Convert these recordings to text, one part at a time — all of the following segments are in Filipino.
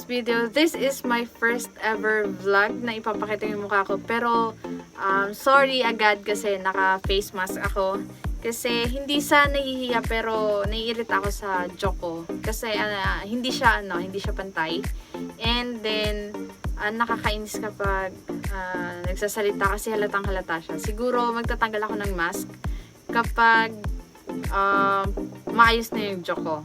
video. This is my first ever vlog na ipapakita yung mukha ko. Pero, sorry agad kasi naka-face mask ako. Kasi hindi sa nahihiya pero naiirita ako sa joke ko. Kasi hindi siya pantay. And then, nakakainis kapag nagsasalita kasi halatang halata siya. Siguro magtatanggal ako ng mask kapag maayos na yung joke ko.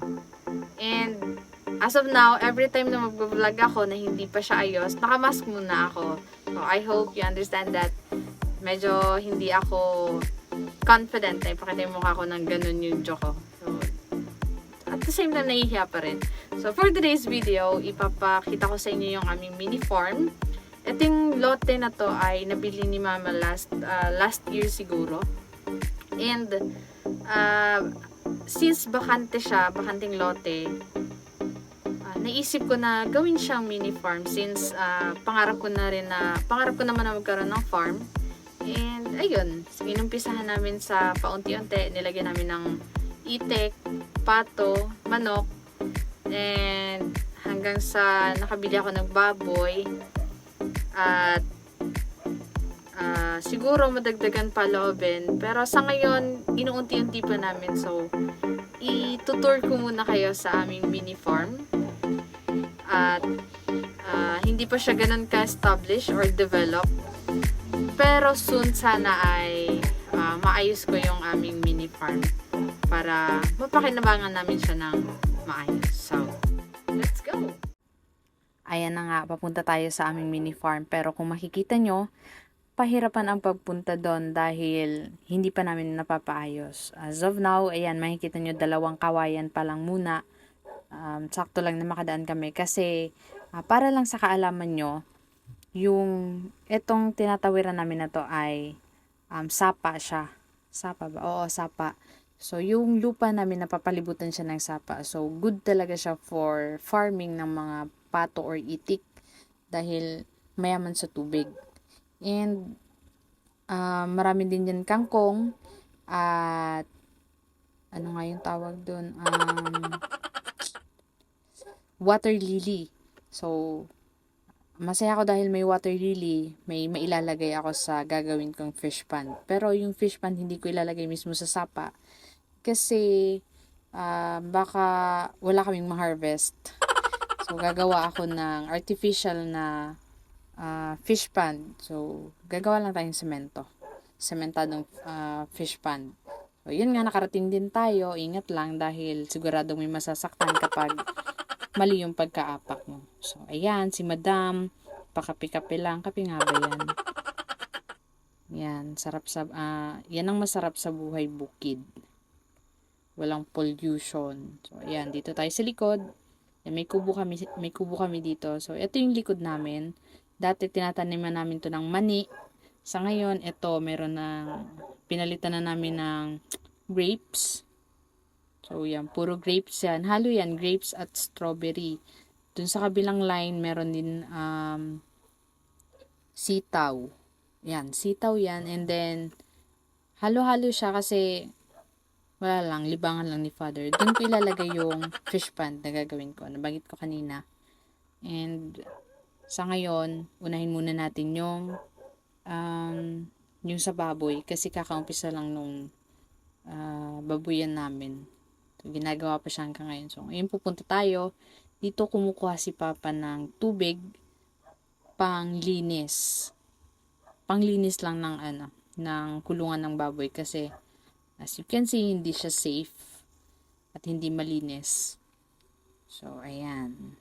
And as of now, every time na mag-vlog ako na hindi pa siya ayos, nakamask muna ako. So, I hope you understand that medyo hindi ako confident na ipakita yung mukha ko ng ganun yung joke ko. So, at the same time, nahihiya pa rin. So, for today's video, ipapakita ko sa inyo yung aming mini farm. Ito yung lote na to ay nabili ni Mama last year siguro. And, since bakanting lote, naisip ko na gawin siyang mini farm since pangarap ko naman na magkaroon ng farm. And ayun, inumpisahan namin sa paunti-unti, nilagyan namin ng itik, pato, manok, and hanggang sa nakabili ako ng baboy at siguro madagdagan pa loobin. Pero sa ngayon, inuunti-unti pa namin. So, itutour ko muna kayo sa aming mini farm. At hindi pa siya ganun ka-establish or develop. Pero soon sana ay maayos ko yung aming mini farm para mapakinabangan namin siya ng maayos. So, let's go! Ayan na nga, papunta tayo sa aming mini farm. Pero kung makikita nyo, pahirapan ang pagpunta doon dahil hindi pa namin napapaayos. As of now, ayan, makikita nyo 2 kawayan pa lang muna. Sakto lang na makadaan kami kasi para lang sa kaalaman nyo, yung etong tinatawiran namin na to ay sapa siya. Sapa ba? Oo, sapa. So, yung lupa namin napapalibutan siya ng sapa. So, good talaga siya for farming ng mga pato or itik dahil mayaman sa tubig. And marami din dyan kangkong at ano nga yung tawag doon? Water lily. So, masaya ako dahil may water lily, may mailalagay ako sa gagawin kong fish pond. Pero yung fish pond hindi ko ilalagay mismo sa sapa kasi baka wala kaming ma-harvest. So, gagawa ako ng artificial na fish pond. So, gagawa lang tayong semento. Sementadong fish pond. So, yun nga, nakarating din tayo. Ingat lang dahil siguradong may masasaktan kapag mali yung pagkaapak mo. So, ayan, si Madam, pakapi-kape lang. Kape nga ba yan? Yan, yan ang masarap sa buhay bukid. Walang pollution. So, ayan, dito tayo sa likod. May kubo kami dito. So, ito yung likod namin. Dati tinataniman namin to ng mani. Sa ngayon, ito, pinalitan na namin ng grapes. So, yan, puro grapes yan. Halo yan, grapes at strawberry. Dun sa kabilang line, meron din sitaw. Yan, sitaw yan. And then, halo-halo siya kasi wala lang, libangan lang ni Father. Dun ko ilalagay yung fish pond na gagawin ko. Nabanggit ko kanina. And sa ngayon, unahin muna natin yung sa baboy kasi kakaumpisa lang nung babuyan namin. So, ginagawa pa siya hanggang ngayon. So, ngayon pupunta tayo. Dito kumukuha si Papa ng tubig panglinis. Panglinis lang ng kulungan ng baboy kasi as you can see, hindi siya safe at hindi malinis. So, ayan.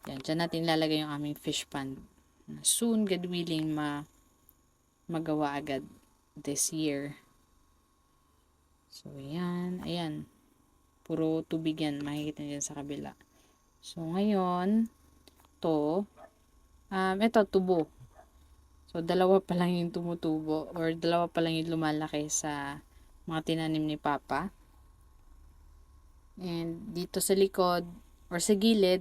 Yan, dyan natin lalagay yung aming fish pond. Soon, God willing, magawa agad this year. So, ayan. Ayan. Puro tubig yan. Makikita nyo sa kabila. So, ngayon, ito, tubo. So, 2 pa lang yung tumutubo or 2 pa lang yung lumalaki sa mga tinanim ni Papa. And dito sa likod or sa gilid,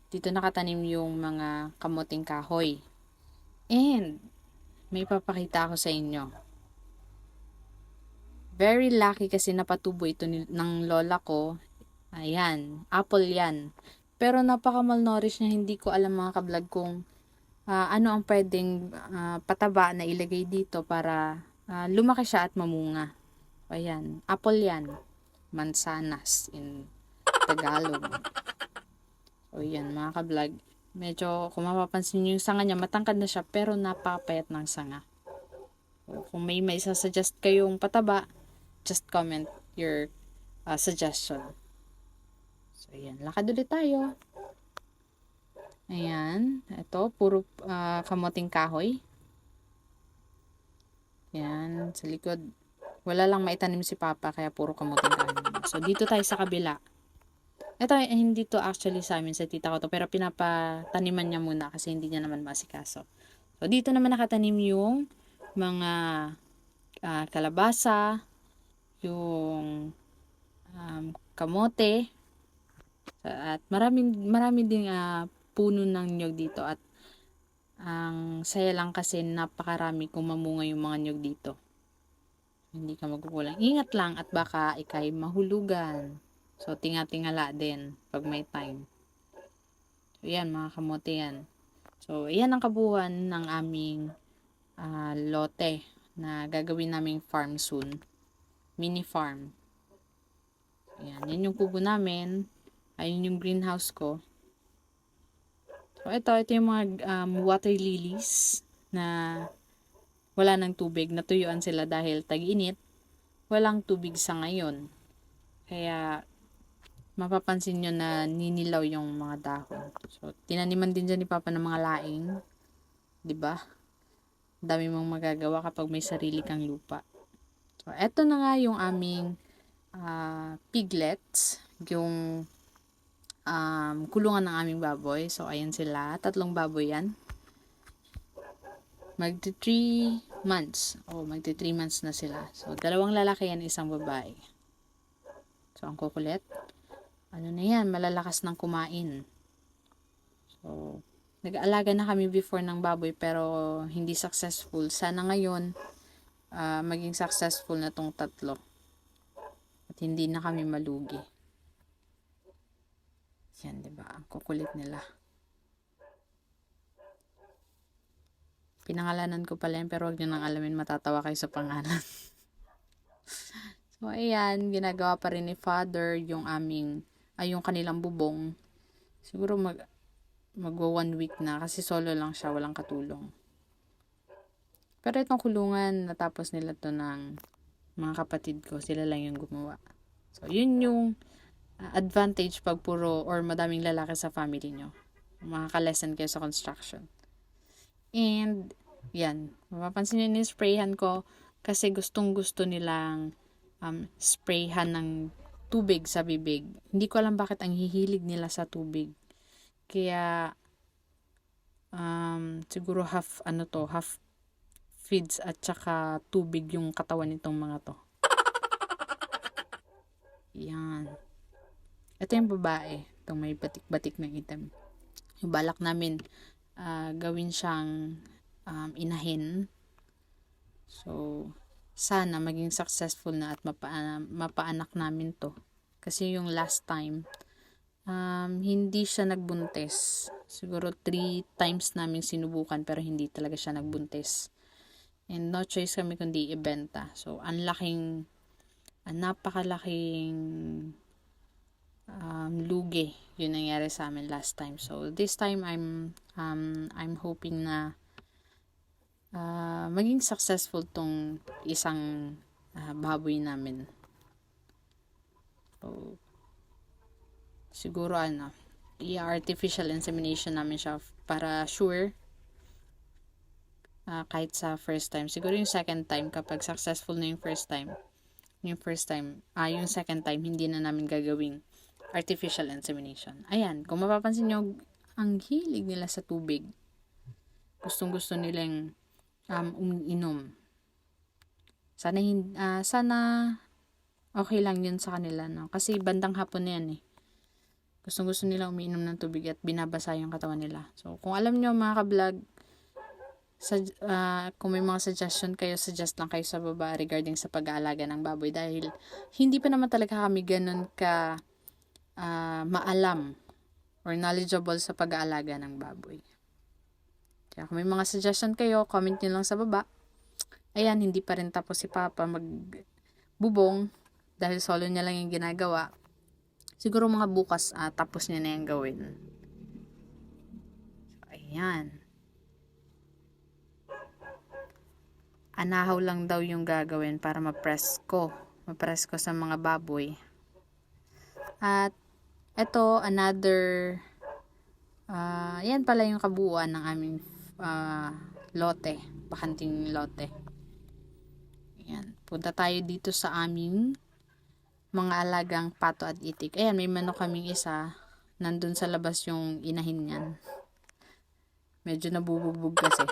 dito nakatanim yung mga kamuting kahoy. And may papakita ako sa inyo. Very lucky kasi napatubo ito ng lola ko. Ayan, apple yan. Pero napaka-malnourished niya. Hindi ko alam mga kablog kung ano ang pwedeng pataba na ilagay dito para lumaki siya at mamunga. Ayan, apple yan. Mansanas in Tagalog. O yan mga kablog. Medyo kung mapapansin niyo yung sanga niya, matangkad na siya pero napapayat ng sanga. So, kung may suggest kayong pataba, just comment your suggestion. So ayan, lakad ulit tayo. Ayan, ito puro kamuting kahoy. Yan, sa likod. Wala lang maitanim si Papa kaya puro kamuting kahoy. So dito tayo sa kabila. Ito, hindi to actually sa amin, sa tita ko to, pero pinapataniman niya muna kasi hindi niya naman masikaso. So, dito naman nakatanim yung mga kalabasa, yung kamote, at marami ding puno ng nyog dito. At ang saya lang kasi napakarami kung mamunga yung mga nyog dito. Hindi ka magkukulang. Ingat lang at baka ikay mahulugan. So, tinga-tingala din pag may time. So, yan, mga kamote yan. So, yan ang kabuuan ng aming lote na gagawin naming farm soon. Mini farm. Yan yung kubo namin. Ayun yung greenhouse ko. So, ito yung mga water lilies na wala ng tubig. Natuyuan sila dahil tag-init. Walang tubig sa ngayon. Kaya, mapapansin nyo na ninilaw yung mga dahon. So, tinaniman din dyan ni Papa ng mga laing. 'Di ba? Dami mong magagawa kapag may sarili kang lupa. So, eto na nga yung aming piglets. Yung kulungan ng aming baboy. So, ayan sila. 3 baboy yan. Magti 3 months. Magti 3 months na sila. So, 2 lalaki yan, 1 babae. So, ang kukulit. Ano na yan, malalakas ng kumain. So, nag-aalaga na kami before ng baboy pero hindi successful. Sana ngayon, maging successful na tong 3. At hindi na kami malugi. Yan, diba? Ang kukulit nila. Pinangalanan ko pala yan pero huwag nyo nang alamin, matatawa kayo sa pangalan. So, ayan, ginagawa pa rin ni Father yung yung kanilang bubong. Siguro magwa 1 week na kasi solo lang siya, walang katulong. Pero itong kulungan, natapos nila to ng mga kapatid ko. Sila lang yung gumawa. So, yun yung advantage pag puro or madaming lalaki sa family nyo. Makaka-lesson kayo sa construction. And, yan. Mapapansin nyo, nisprayhan ko kasi gustong-gusto nilang sprayhan ng tubig sa bibig. Hindi ko alam bakit ang hihilig nila sa tubig. Kaya, siguro half feeds at saka tubig yung katawan nitong mga to. Yan. Ito yung babae. Itong may batik-batik na itim. Yung balak namin, gawin siyang inahin. So, sana maging successful na at mapaanak namin to. Kasi yung last time, hindi siya nagbuntis. Siguro 3 times namin sinubukan pero hindi talaga siya nagbuntis. And no choice kami kundi ibenta. So, napakalaking lugi yun nangyari sa amin last time. So, this time I'm hoping na maging successful tong isang baboy namin. So, siguro i-artificial insemination namin siya para sure kahit sa first time. Siguro yung second time, kapag successful na yung first time, yung second time, hindi na namin gagawing artificial insemination. Ayan, kung mapapansin nyo, ang hilig nila sa tubig. Gustong-gusto nilang uminom. Sana okay lang yun sa kanila, no? Kasi bandang hapon na yan eh. Gustong-gusto nila umiinom ng tubig at binabasa yung katawan nila. So, kung alam nyo mga ka-vlog, kung may mga suggestion kayo, suggest lang kayo sa baba regarding sa pag-aalaga ng baboy. Dahil hindi pa naman talaga kami ganun ka maalam or knowledgeable sa pag-aalaga ng baboy. Kaya kung may mga suggestion kayo, comment nyo lang sa baba. Ayan, hindi pa rin tapos si Papa magbubong dahil solo niya lang yung ginagawa. Siguro mga bukas tapos niya na yung gawin. So, ayan. Anahaw lang daw yung gagawin para ma-press ko sa mga baboy. At ito, another yan pala yung kabuuan ng aming lote, bakanting lote. Ayan, punta tayo dito sa aming mga alagang pato at itik. Ayan, may manok kaming isa, nandun sa labas yung inahin niyan. Medyo nabubugbog kasi.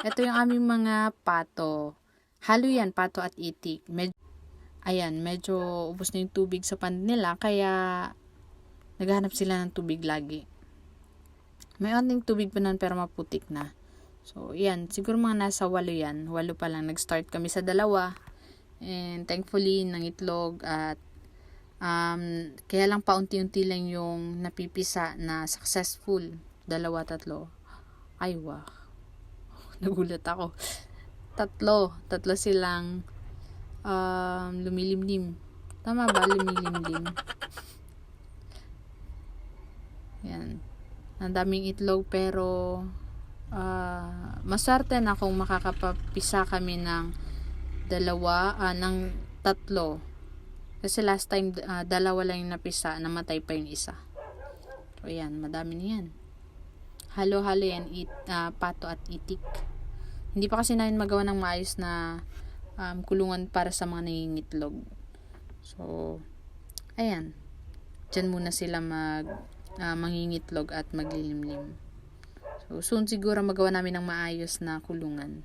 Ito yung aming mga pato. Halo yan, pato at itik. Medyo ubos na yung tubig sa pond nila, kaya naghahanap sila ng tubig lagi. May onting tubig pa nun pero maputik na. So, yan. Siguro mga nasa 8 yan. 8 pa lang. Nag-start kami sa 2. And thankfully, nangitlog at kaya lang paunti-unti lang yung napipisa na successful. 2, 3. Ay, wow. Nagulat ako. 3 silang lumilimlim. Tama ba? Lumilimlim. Yan. Ang daming itlog pero maswerte na kung makakapapisa kami ng 2, ng 3. Kasi last time 2 lang yung napisa, namatay pa yung isa. So yan, madami na yan. Halo-halo yan, pato at itik. Hindi pa kasi namin magawa ng maayos na kulungan para sa mga nangingitlog. So, ayan. Diyan muna sila mangingitlog at maglilimlim. So, soon siguro magawa namin ng maayos na kulungan.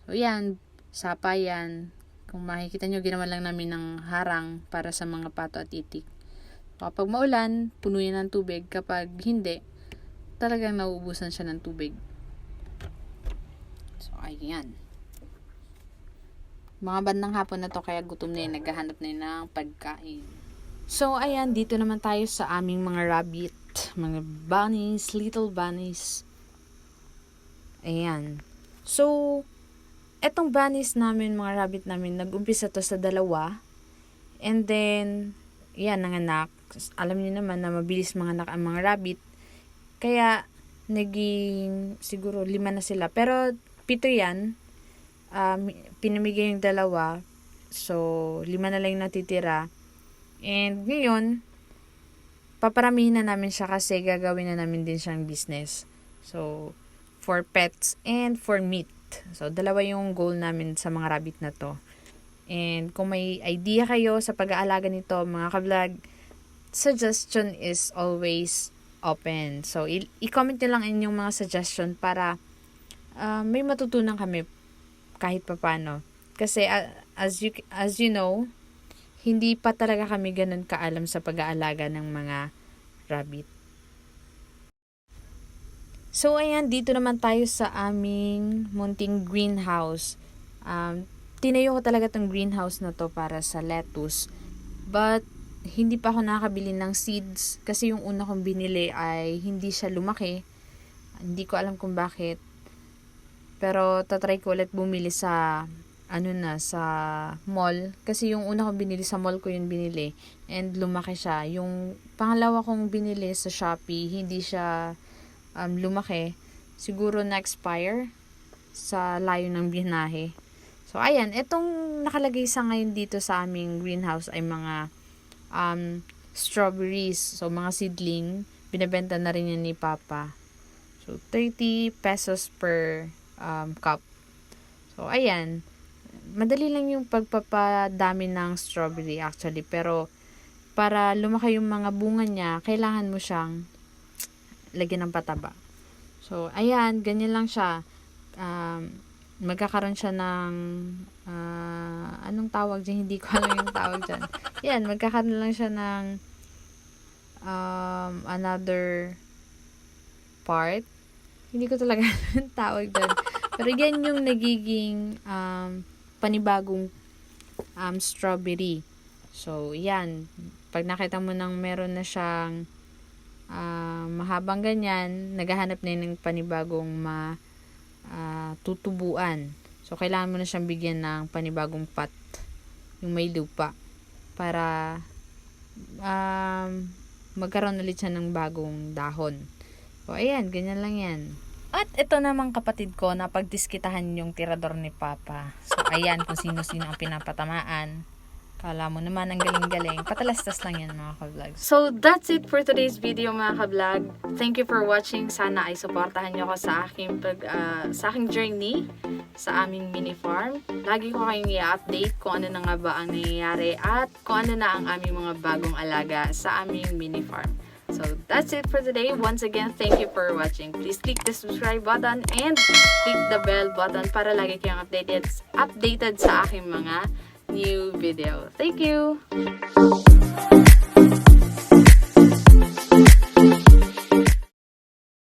So, ayan. Sapa yan. Kung makikita nyo, ginawa lang namin ng harang para sa mga pato at itik. Kapag maulan, puno yan ng tubig. Kapag hindi, talagang nauubusan siya ng tubig. So, ayan. Mga bandang hapon na to, kaya gutom na yun, naghahanap na yun ng pagkain. So, ayan, dito naman tayo sa aming mga rabbit, mga bunnies, little bunnies. Ayan. So, etong bunnies namin, mga rabbit namin, nag-umpisa to sa 2. And then, yan, nanganak. Alam niyo naman na mabilis manganak ang mga rabbit. Kaya, naging, siguro 5 na sila. Pero, 7 yan. Pinamigay yung 2. So, 5 na lang yung natitira. And ngayon, paparamihin na namin siya kasi gagawin na namin din siyang business. So, for pets and for meat. So, 2 yung goal namin sa mga rabbit na to. And kung may idea kayo sa pag-aalaga nito, mga ka-vlog, suggestion is always open. So, i-comment nyo lang inyong mga suggestion para may matutunan kami kahit papano. Kasi as you know, hindi pa talaga kami ganun kaalam sa pag-aalaga ng mga rabbit. So, ayan, dito naman tayo sa aming munting greenhouse. Tinayo ko talaga tong greenhouse na to para sa lettuce. But, hindi pa ako nakakabili ng seeds kasi yung una kong binili ay hindi siya lumaki. Hindi ko alam kung bakit. Pero, tatry ko ulit bumili sa sa mall. Kasi yung una kong binili sa mall ko yung binili. And lumaki siya. Yung pangalawa kong binili sa Shopee, hindi siya lumaki. Siguro na-expire sa layo ng binahe. So, ayan. Itong nakalagay sa ngayon dito sa aming greenhouse ay mga strawberries. So, mga seedling. Binibenta na rin yan ni Papa. So, 30 pesos per cup. So, ayan. Madali lang yung pagpapadami ng strawberry actually. Pero, para lumaki yung mga bunga niya, kailangan mo siyang lagyan ng pataba. So, ayan. Ganyan lang siya. Magkakaroon siya ng anong tawag dyan? Hindi ko alam yung tawag dyan. Yan. Magkakaroon lang siya ng another part. Hindi ko talaga yung tawag dyan. Pero yan yung nagiging panibagong strawberry. So, yan. Pag nakita mo nang meron na siyang mahabang ganyan, naghahanap na yun ng panibagong tutubuan. So, kailangan mo na siyang bigyan ng panibagong pot, yung may lupa, para magkaroon ulit siya ng bagong dahon. So, ayan, ganyan lang yan. At ito namang kapatid ko, napagdiskitahan yung tirador ni Papa. So, ayan kung sino-sino ang pinapatamaan. Kala mo naman ang galing-galing. Patalastas lang yan mga ka-vlog. So, that's it for today's video mga ka-vlog. Thank you for watching. Sana ay supportahan nyo ako sa aking journey sa aming mini farm. Lagi ko kayong i-update kung ano na nga ba ang nangyayari at kung ano na ang aming mga bagong alaga sa aming mini farm. So, that's it for today. Once again, thank you for watching. Please click the subscribe button and click the bell button para lagi kayong updated sa aking mga new video. Thank you!